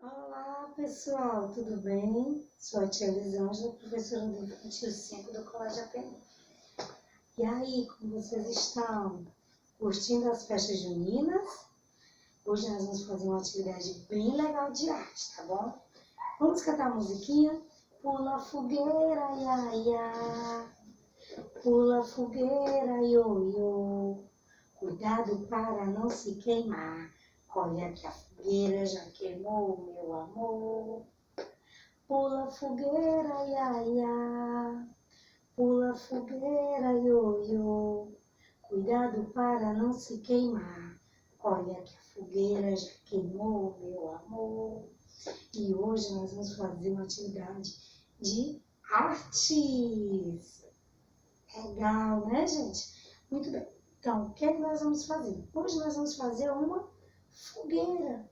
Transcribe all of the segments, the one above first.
Olá, pessoal, tudo bem? Sou a tia Elisângela, professora do Infantil 5 do Colégio APM. E aí, como vocês estão? Curtindo as festas juninas? Hoje nós vamos fazer uma atividade bem legal de arte, tá bom? Vamos cantar a musiquinha? Pula fogueira, ia, ia. Pula fogueira, ioiô. Cuidado para não se queimar. Olha que a fogueira já queimou, meu amor. Pula fogueira, ia, ia. Pula fogueira, ioiô. Cuidado para não se queimar. Olha que a fogueira já queimou, meu amor. E hoje nós vamos fazer uma atividade de artes. Legal, né, gente? Muito bem. Então, o que é que nós vamos fazer? Hoje nós vamos fazer uma fogueira.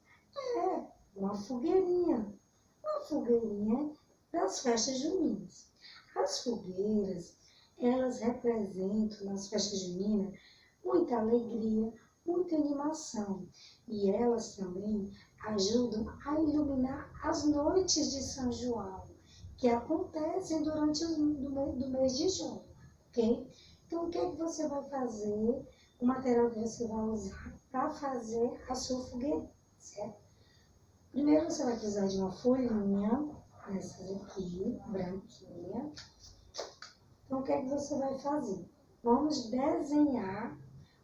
Uma fogueirinha. Uma fogueirinha das festas juninas. As fogueiras, elas representam nas festas juninas muita alegria, muita animação. E elas também ajudam a iluminar as noites de São João, que acontecem durante do mês de junho, ok? Então, o que é que você vai fazer? O material que você vai usar para fazer a sua fogueira, certo? Primeiro você vai precisar de uma folhinha, essas aqui, branquinha. Então, o que é que você vai fazer? Vamos desenhar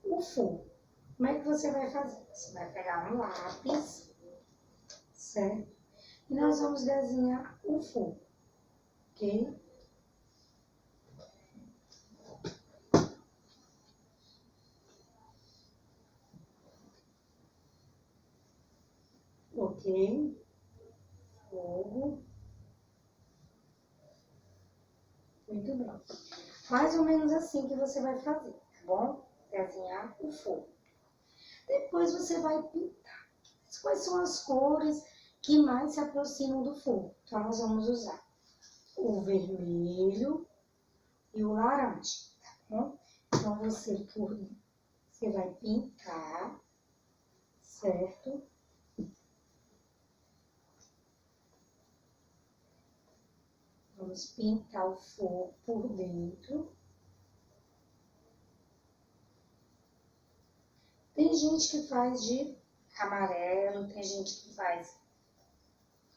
o fogo. Como é que você vai fazer? Você vai pegar um lápis, certo? E nós vamos desenhar o fogo, ok? Ok? Fogo. Muito bem. Mais ou menos assim que você vai fazer, tá bom? Desenhar o fogo. Depois você vai pintar. Quais são as cores que mais se aproximam do fogo? Então, nós vamos usar o vermelho e o laranja, tá bom? Então, você vai pintar, certo? Vamos pintar o fogo por dentro. Tem gente que faz de amarelo, tem gente que faz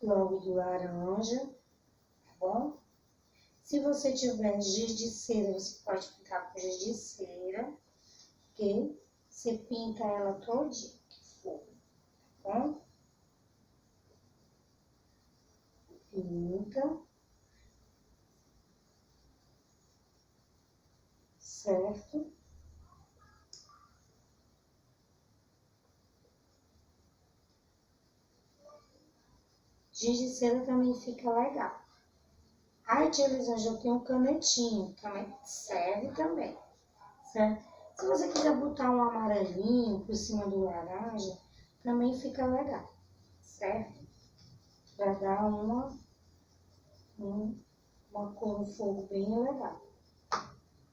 logo do laranja, tá bom? Se você tiver giz de cera, você pode pintar com giz de cera, ok? Você pinta ela todinha, tá bom? Pinta, certo? Giz de cera também fica legal. Ai, tia Elisângela, eu tenho um canetinho, também serve também, certo? Se você quiser botar um amarelinho por cima do laranja, também fica legal, certo? Para dar uma cor no fogo bem legal,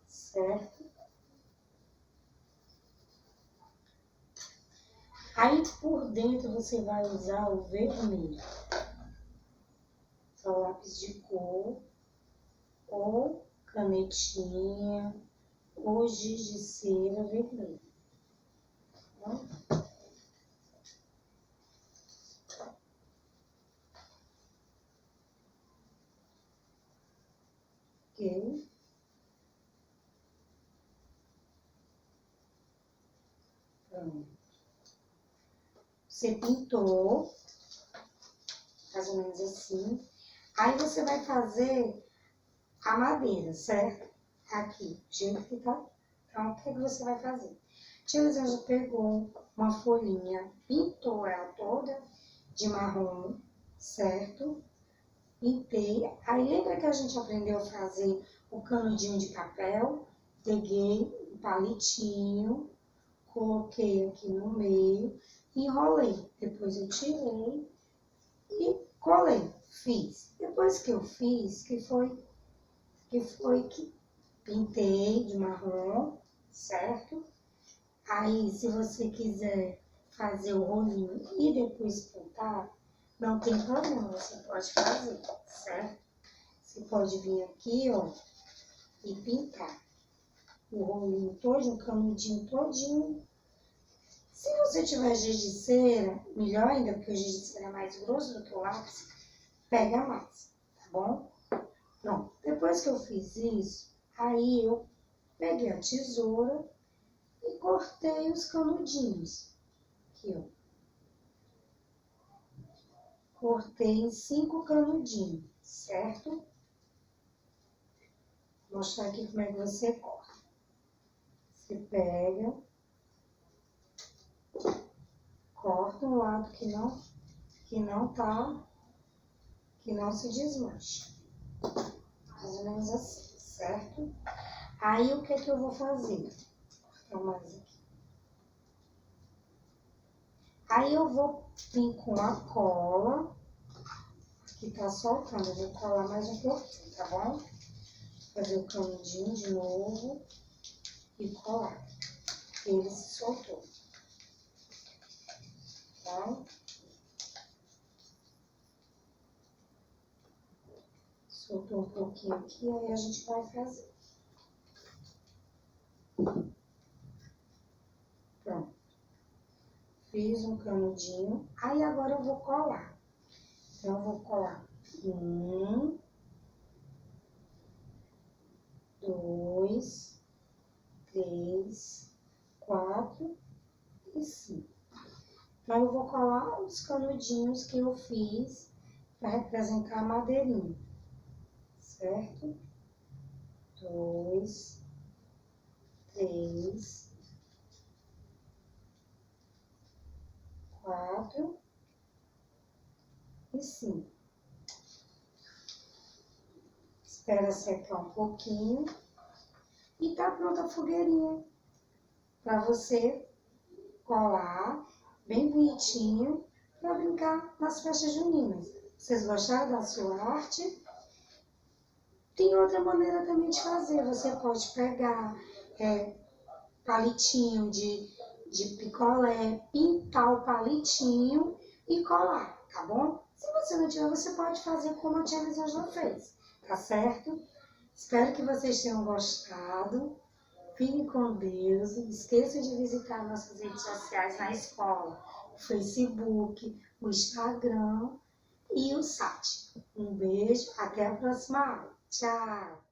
certo? Aí por dentro você vai usar o vermelho, só lápis de cor, ou canetinha, ou giz de cera vermelho. Tá? Ok? Pronto. Você pintou, mais ou menos assim. Aí você vai fazer a madeira, certo? Aqui, do jeito que tá. Então, o que você vai fazer? Tia Elisângela pegou uma folhinha, pintou ela toda de marrom, certo? Pintei. Aí, lembra que a gente aprendeu a fazer o canudinho de papel? Peguei um palitinho, coloquei aqui no meio, enrolei. Depois eu tirei e colei. Fiz. Depois que eu fiz, que pintei de marrom, certo? Aí, se você quiser fazer o rolinho e depois pintar, não tem problema, você pode fazer, certo? Você pode vir aqui, ó, e pintar o rolinho todinho, o canudinho todinho. Se você tiver giz de cera, melhor ainda, porque o giz de cera é mais grosso do que o lápis, pega mais, tá bom? Pronto, depois que eu fiz isso, aí eu peguei a tesoura e cortei os canudinhos. Aqui, ó. Cortei em 5 canudinhos, certo? Vou mostrar aqui como é que você corta. Você pega, corta um lado que não se desmanche. Mais ou menos assim, certo? Aí o que eu vou fazer? Vou cortar mais aqui. Aí eu vou vir com a cola, que tá soltando, eu vou colar mais um pouquinho, tá bom? Fazer o canudinho de novo e colar. Ele se soltou. Tá? Soltou um pouquinho aqui, aí a gente vai fazer. Pronto. Fiz um canudinho, aí agora eu vou colar. Então, eu vou colar 1, 2, 3, 4 e 5. Então, eu vou colar os canudinhos que eu fiz para representar a madeirinha, certo? 2, 3, 4 e 5. Espera secar um pouquinho e tá pronta a fogueirinha para você colar bem bonitinho para brincar nas festas juninas. Vocês gostaram da sua arte? Tem outra maneira também de fazer. Você pode pegar palitinho de picolé, pintar o palitinho e colar, tá bom? Se você não tiver, você pode fazer como a tia Elisângela fez, tá certo? Espero que vocês tenham gostado. Fiquem com Deus. Não esqueçam de visitar nossas redes sociais na escola, o Facebook, o Instagram e o site. Um beijo, até a próxima aula. Tchau!